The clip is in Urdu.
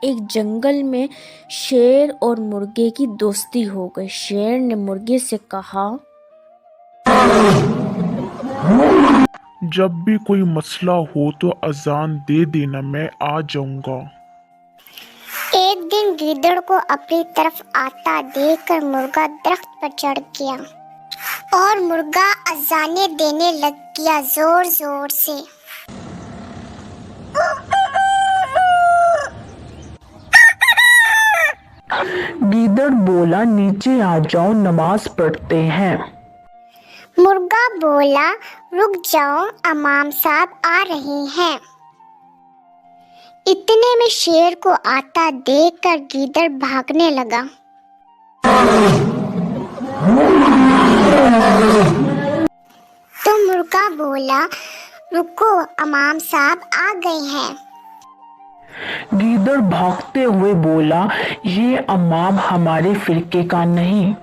ایک جنگل میں شیر اور مرغے کی دوستی ہو گئی۔ شیر نے مرغے سے کہا، جب بھی کوئی مسئلہ ہو تو اذان دے دینا، میں آ جاؤں گا۔ ایک دن گیدڑ کو اپنی طرف آتا دیکھ کر مرغا درخت پر چڑھ گیا اور مرغا اذانیں دینے لگ گیا زور زور سے۔ گیدڑ بولا، نیچے آ جاؤ، نماز پڑھتے ہیں۔ مرغا بولا، رک جاؤ، امام صاحب آ رہے ہیں۔ اتنے میں شیر کو آتا دیکھ کر گیدڑ بھاگنے لگا۔ تو مرغا بولا، رکو، امام صاحب آ گئے ہیں۔ گیدڑ بھاگتے ہوئے بولا، یہ امام ہمارے فرقے کا نہیں،